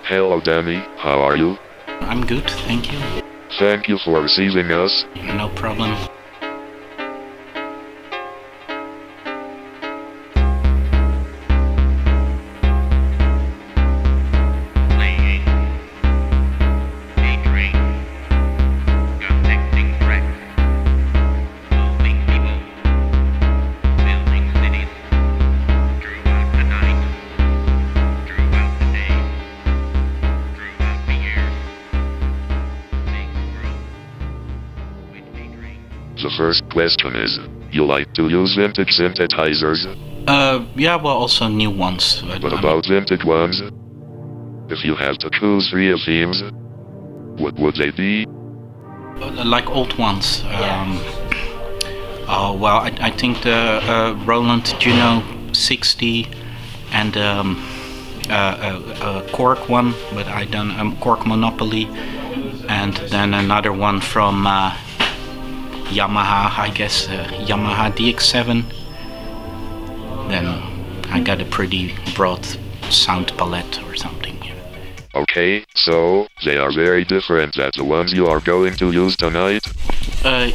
Hello Danny, how are you? I'm good, thank you. Thank you for receiving us. No problem. The first question is, you like to use vintage synthesizers? Yeah, well, also new ones. What about vintage ones? If you had to choose 3 of themes, what would they be? Like old ones. Well, I think the Roland Juno 60 and a Cork one, but I done Cork Monopoly, and then another one from Yamaha, I guess, Yamaha DX7. Then I got a pretty broad sound palette or something. Yeah. Okay, so they are very different than the ones you are going to use tonight?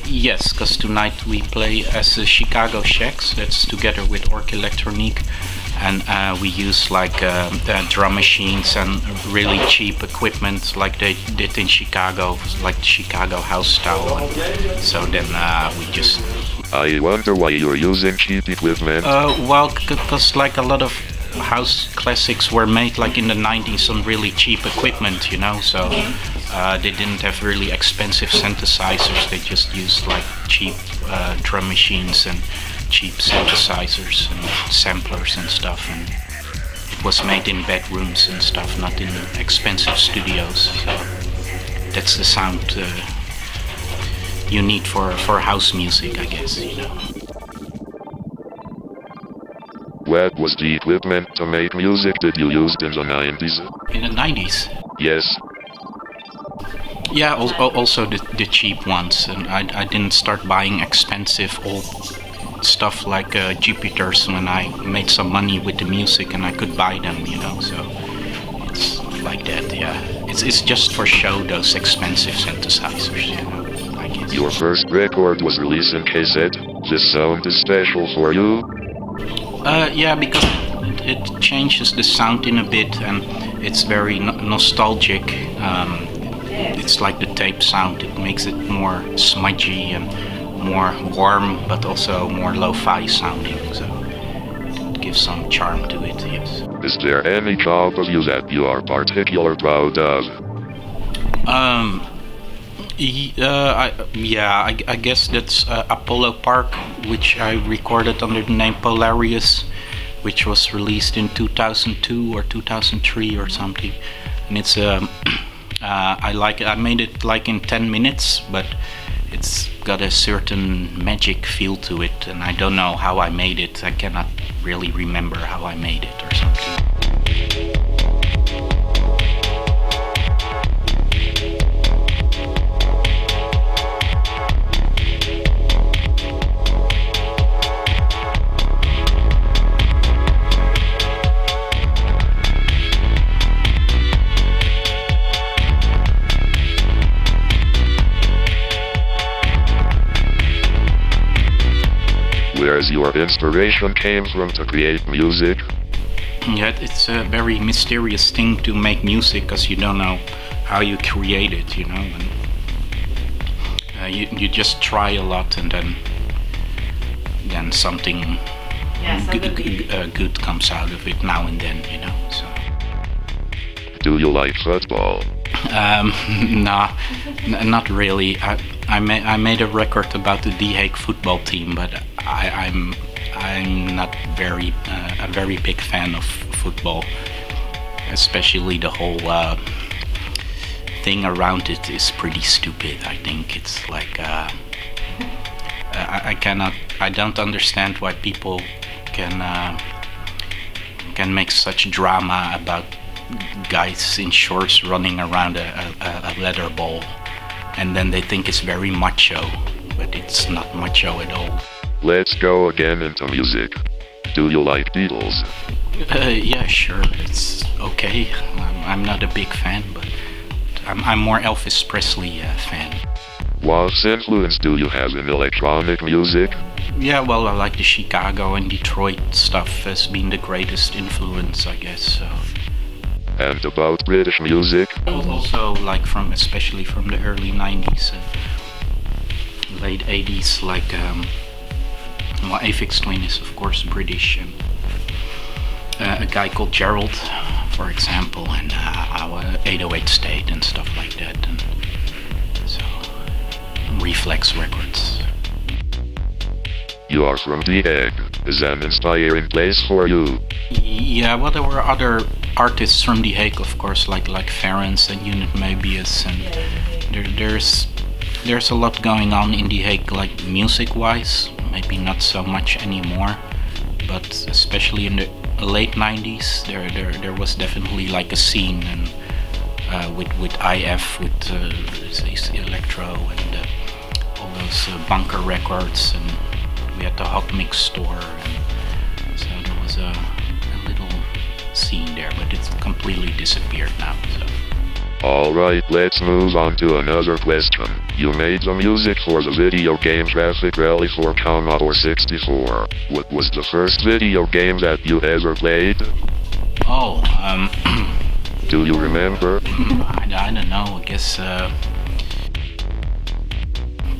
Yes, because tonight we play as the Chicago Shacks, that's together with Ork Electronique, and we use like drum machines and really cheap equipment like they did in Chicago, like the Chicago house style. And so then we just... I wonder why you're using cheap equipment. Well, because like a lot of house classics were made like in the 90s on really cheap equipment, you know, so they didn't have really expensive synthesizers, they just used like cheap drum machines and cheap synthesizers and samplers and stuff, and it was made in bedrooms and stuff, not in expensive studios, so that's the sound you need for house music, I guess, you know. What was the equipment to make music that you used in the 90s? In the 90s? Yes. Yeah, also the cheap ones, and I didn't start buying expensive old stuff like Jupiters when I made some money with the music and I could buy them, you know, so it's like that, yeah. It's just for show, those expensive synthesizers, you know, I guess. Your first record was released in cassette. This sound is special for you? Yeah, because it changes the sound in a bit and it's very nostalgic. It's like the tape sound, it makes it more smudgy and more warm, but also more lo-fi sounding, so it gives some charm to it, yes. Is there any job of you that you are particularly proud of? I guess that's Apollo Park, which I recorded under the name Polarius, which was released in 2002 or 2003 or something, and it's I like it. I made it like in 10 minutes, but it's got a certain magic feel to it, and I don't know how I made it. I cannot really remember how I made it or something. Where's your inspiration came from to create music? Yeah, it's a very mysterious thing to make music, because you don't know how you create it, you know. And, you just try a lot, and then something good comes out of it now and then, you know. So. Do you like football? Nah, not really. I made a record about the The Hague football team, but I'm not a very big fan of football. especially the whole thing around it is pretty stupid. I think it's like I don't understand why people can make such drama about guys in shorts running around a leather ball, and then they think it's very macho, but it's not macho at all. Let's go again into music. Do you like Beatles? Yeah, sure, it's okay. I'm not a big fan, but I'm more Elvis Presley fan. What influence do you have in electronic music? Yeah, well, I like the Chicago and Detroit stuff as being the greatest influence, I guess. So. And about British music? Also, like especially from the early 90s and late 80s, like well, Aphex Twin is of course British, and a guy called Gerald, for example, and our 808 State and stuff like that, and so Reflex Records. You are from The Egg. Is an inspiring place for you? Yeah, well, there were other artists from The Hague, of course, like Ferenc and Unit Möbius, and there's a lot going on in The Hague, like music-wise. Maybe not so much anymore, but especially in the late 90s, there was definitely like a scene, and with IF, with Electro and all those bunker records, and we had the Hot Mix store, and so there was a little scene there, but it's completely disappeared now. So. Alright, let's move on to another question. You made the music for the video game Traffic Rally for Commodore 64. What was the first video game that you ever played? Oh, do you remember? I don't know, I guess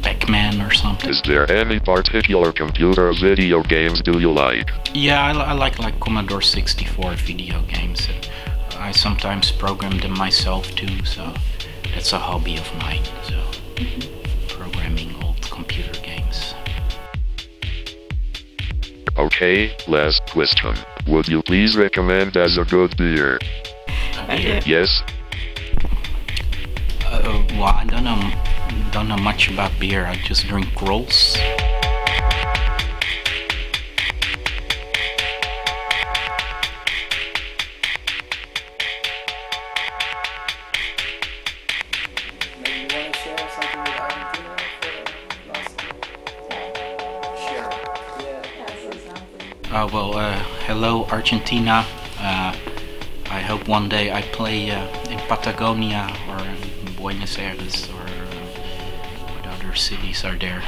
Pac-Man or something. Is there any particular computer video games do you like? Yeah, I like Commodore 64 video games. I sometimes program them myself too, so that's a hobby of mine. So programming old computer games. Okay, last question. Would you please recommend as a good beer? Beer? Yes. Well, I don't know much about beer. I just drink Grolls. Maybe you want to share something with Argentina for the last Share. Yeah. Well, hello Argentina. I hope one day I play in Patagonia or in Buenos Aires or what other cities are there.